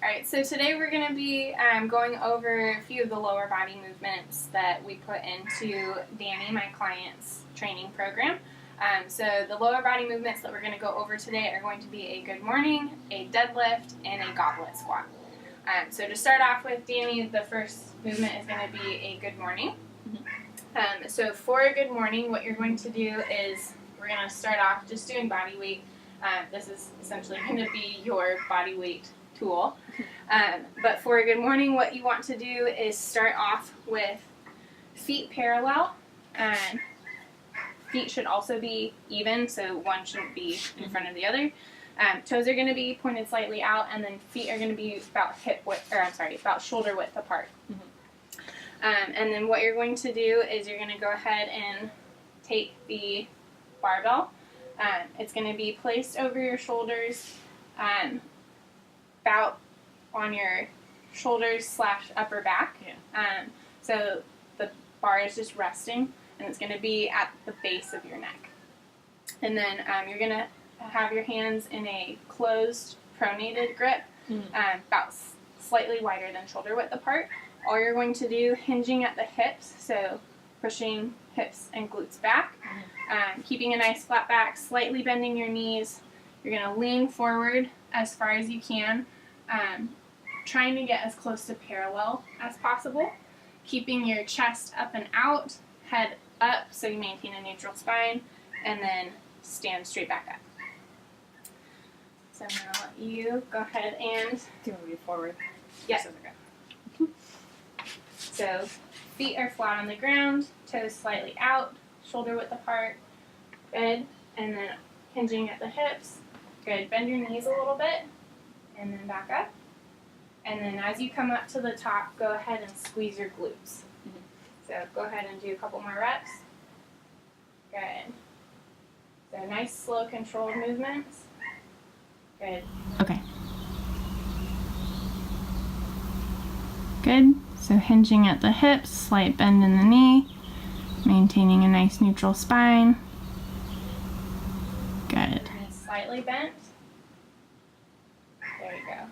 Alright, so today we're going to be going over a few of the lower body movements that we put into Danny, my client's training program. So the lower body movements that we're going to go over today are going to be a good morning, a deadlift, and a goblet squat. So to start off with, Danny, the first movement is going to be a good morning. So for a good morning, what you're going to do is we're going to start off just doing body weight. This is essentially going to be your body weight tool. But for a good morning, what you want to do is start off with feet parallel. Feet should also be even, so one shouldn't be in front of the other. Toes are going to be pointed slightly out, and then feet are going to be about about shoulder width apart. And then what you're going to do is you're going to go ahead and take the barbell. It's going to be placed over your shoulders, about on your shoulders / upper back. So the bar is just resting, and it's going to be at the base of your neck. And then you're going to have your hands in a closed pronated grip, about slightly wider than shoulder width apart. All you're going to do, hinging at the hips, so pushing hips and glutes back, keeping a nice flat back, slightly bending your knees. You're going to lean forward as far as you can, trying to get as close to parallel as possible, keeping your chest up and out, head up so you maintain a neutral spine, and then stand straight back up. So I'm going to let you go ahead and... Do you want me to forward? Yes. So feet are flat on the ground, toes slightly out, shoulder width apart. Good. And then hinging at the hips. Good. Bend your knees a little bit, and then back up. And then as you come up to the top, go ahead and squeeze your glutes. So go ahead and do a couple more reps. Good. So nice, slow, controlled movements. Good. Okay. Good. So hinging at the hips, slight bend in the knee, maintaining a nice neutral spine. Good. Knee slightly bent. There you go.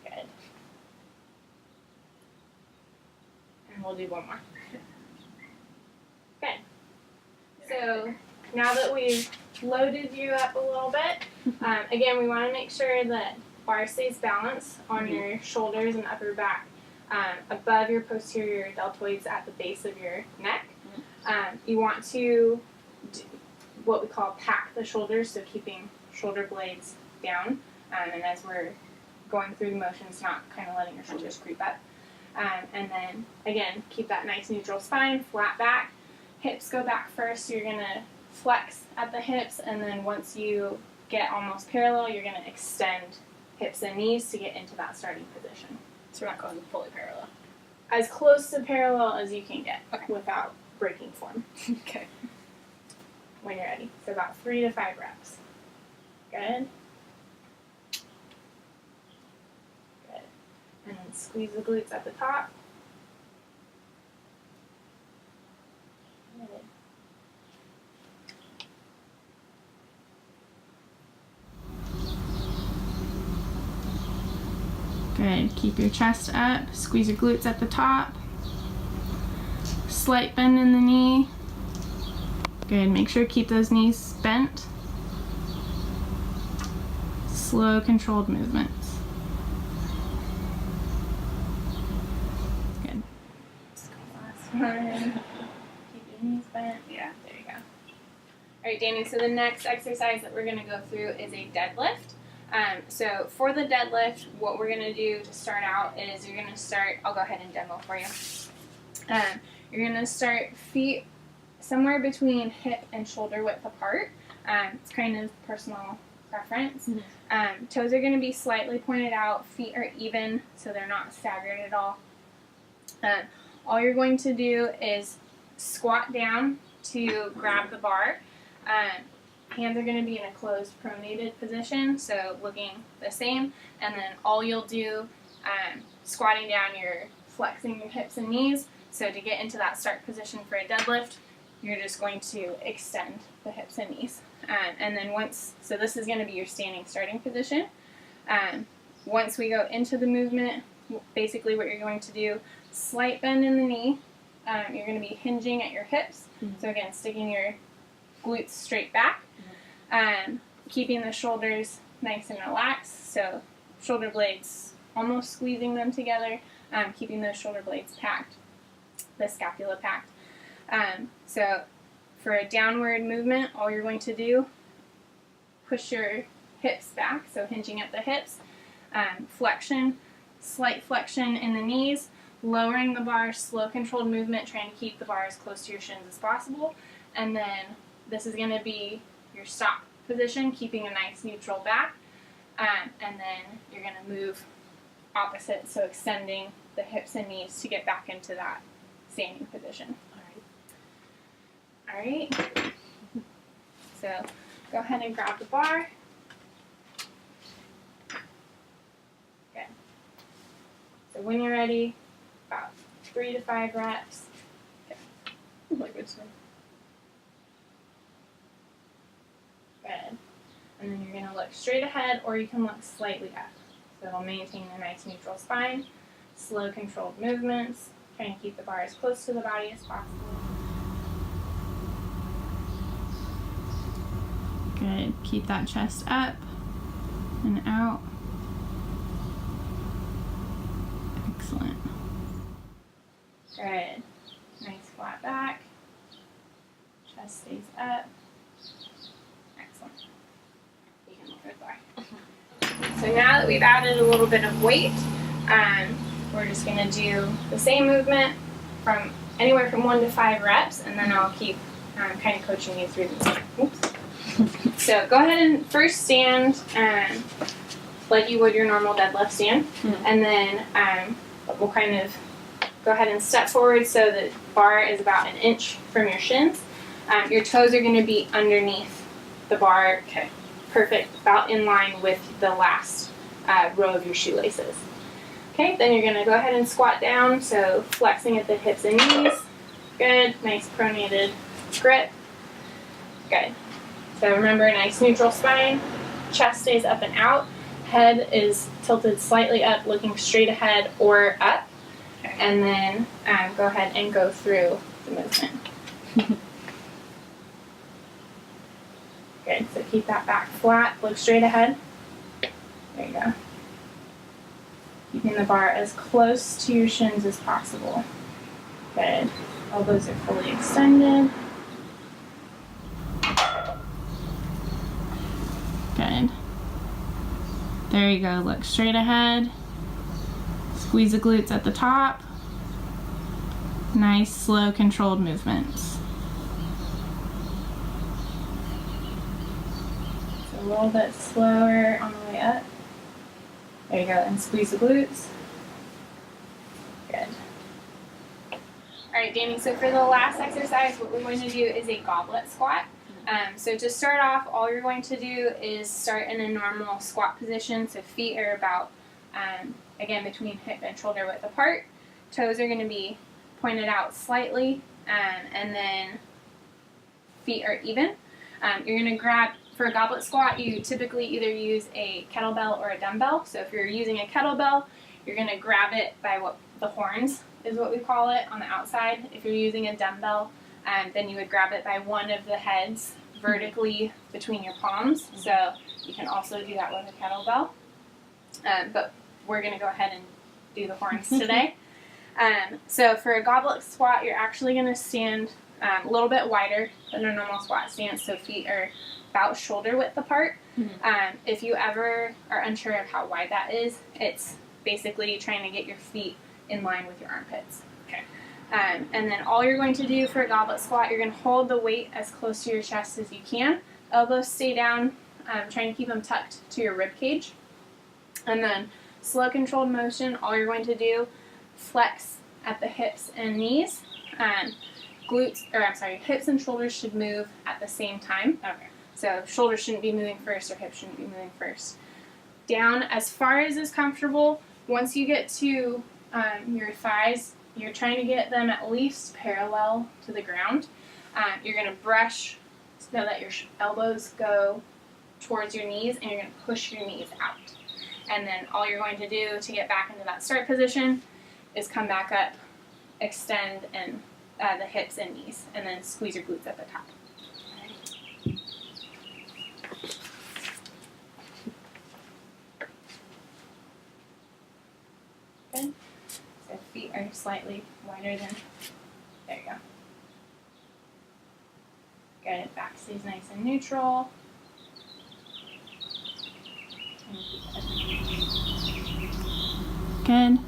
Good. And we'll do one more. Good. So now that we've loaded you up a little bit, again, we want to make sure that bar stays balanced on your shoulders and upper back, above your posterior deltoids at the base of your neck. You want to do what we call pack the shoulders, so keeping shoulder blades down, and as we're going through the motions, not kind of letting your shoulders creep up. And then, again, keep that nice neutral spine, flat back. Hips go back first, so you're going to flex at the hips, and then once you get almost parallel, you're going to extend hips and knees to get into that starting position. So we're not going fully parallel. As close to parallel as you can get, without breaking form. Okay. When you're ready. So about 3 to 5 reps. Good. Good. And then squeeze the glutes at the top. Good. Good. Keep your chest up. Squeeze your glutes at the top. Slight bend in the knee. Good. Make sure to keep those knees bent. Slow, controlled movements. Good. Let's go last one. Keep your knees bent. Yeah, there you go. All right, Danny, so the next exercise that we're going to go through is a deadlift. So for the deadlift, what we're going to do to start out is you're going to start, I'll go ahead and demo for you. You're going to start feet somewhere between hip and shoulder width apart. It's kind of personal preference. Toes are going to be slightly pointed out, feet are even, so they're not staggered at all. All you're going to do is squat down to grab the bar. Hands are going to be in a closed pronated position, so looking the same, and then all you'll do, squatting down, you're flexing your hips and knees. So to get into that start position for a deadlift, you're just going to extend the hips and knees. And then so this is going to be your standing starting position. Once we go into the movement, basically what you're going to do, slight bend in the knee. You're going to be hinging at your hips. So again, sticking your glutes straight back. Keeping the shoulders nice and relaxed. So shoulder blades almost squeezing them together. Keeping those shoulder blades packed. The scapula packed. So for a downward movement, all you're going to do, push your hips back, so hinging at the hips, flexion, slight flexion in the knees, lowering the bar, slow controlled movement, trying to keep the bar as close to your shins as possible, and then this is going to be your stop position, keeping a nice neutral back, and then you're going to move opposite, so extending the hips and knees to get back into that standing position. All right. So go ahead and grab the bar. Good. So when you're ready, about 3 to 5 reps. Like which one? Good. And then you're going to look straight ahead, or you can look slightly up. So it'll maintain a nice neutral spine. Slow controlled movements. Trying to keep the bar as close to the body as possible. Good. Keep that chest up and out. Excellent. Good. Nice flat back. Chest stays up. Excellent. You can look at the bar. So now that we've added a little bit of weight, we're just going to do the same movement from anywhere from 1 to 5 reps, and then I'll keep kind of coaching you through these. Oops. So go ahead and first stand like you would your normal deadlift stand, and then we'll kind of go ahead and step forward so the bar is about 1 inch from your shins. Your toes are going to be underneath the bar, perfect, about in line with the last row of your shoelaces. Okay, then you're going to go ahead and squat down, so flexing at the hips and knees. Good, nice pronated grip. Good. So remember, nice neutral spine, chest stays up and out, head is tilted slightly up, looking straight ahead or up, and then go ahead and go through the movement. Good, so keep that back flat, look straight ahead. There you go. Keeping the bar as close to your shins as possible. Good. Elbows are fully extended. Good. There you go. Look straight ahead. Squeeze the glutes at the top. Nice, slow, controlled movements. So a little bit slower on the way up. There you go, and squeeze the glutes. Good. Alright, Danny, so for the last exercise, what we're going to do is a goblet squat. So to start off, all you're going to do is start in a normal squat position. So feet are about, again, between hip and shoulder width apart. Toes are going to be pointed out slightly, and then feet are even. You're going to grab, for a goblet squat, you typically either use a kettlebell or a dumbbell. So if you're using a kettlebell, you're going to grab it by what the horns is what we call it on the outside. If you're using a dumbbell, then you would grab it by one of the heads vertically between your palms. So you can also do that with a kettlebell. But we're going to go ahead and do the horns today. So for a goblet squat, you're actually going to stand a little bit wider than a normal squat stance. So feet are about shoulder width apart. If you ever are unsure of how wide that is, it's basically trying to get your feet in line with your armpits. Okay. And then all you're going to do for a goblet squat, you're going to hold the weight as close to your chest as you can. Elbows stay down, trying to keep them tucked to your rib cage. And then slow controlled motion, all you're going to do, flex at the hips and knees. Hips and shoulders should move at the same time. Okay. So shoulders shouldn't be moving first, or hips shouldn't be moving first. Down as far as is comfortable. Once you get to your thighs, you're trying to get them at least parallel to the ground. You're going to brush so that your elbows go towards your knees, and you're going to push your knees out. And then all you're going to do to get back into that start position is come back up, extend and the hips and knees, and then squeeze your glutes at the top. Good. So feet are slightly wider than, there you go. Good, back stays nice and neutral. Good.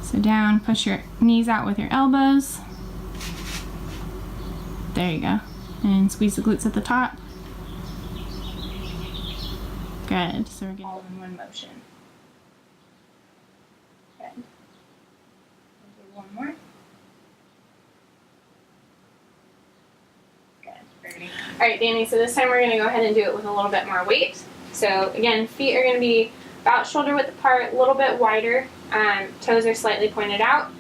So down, push your knees out with your elbows. There you go. And squeeze the glutes at the top. Good. So we're getting all in one motion. Good. We'll do one more. Good. All right, Danny, so this time we're going to go ahead and do it with a little bit more weight. So again, feet are going to be about shoulder width apart, a little bit wider. Toes are slightly pointed out.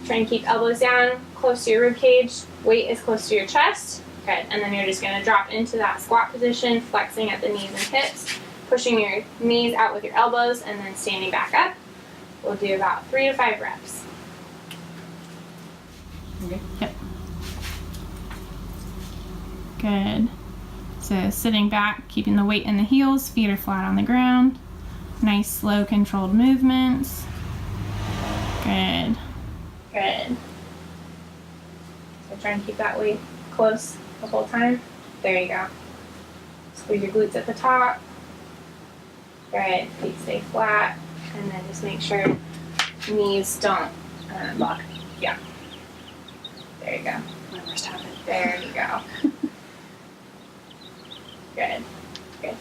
Try and keep elbows down, close to your rib cage. Weight is close to your chest. Good. And then you're just going to drop into that squat position, flexing at the knees and hips, pushing your knees out with your elbows, and then standing back up. We'll do about 3 to 5 reps. Okay. Yep. Good. So sitting back, keeping the weight in the heels, feet are flat on the ground. Nice, slow, controlled movements. Good. Good. So try and keep that weight close the whole time. There you go. Squeeze your glutes at the top. Good. Feet stay flat. And then just make sure knees don't lock. Yeah. There you go. My worst habit. There you go. Good. Good.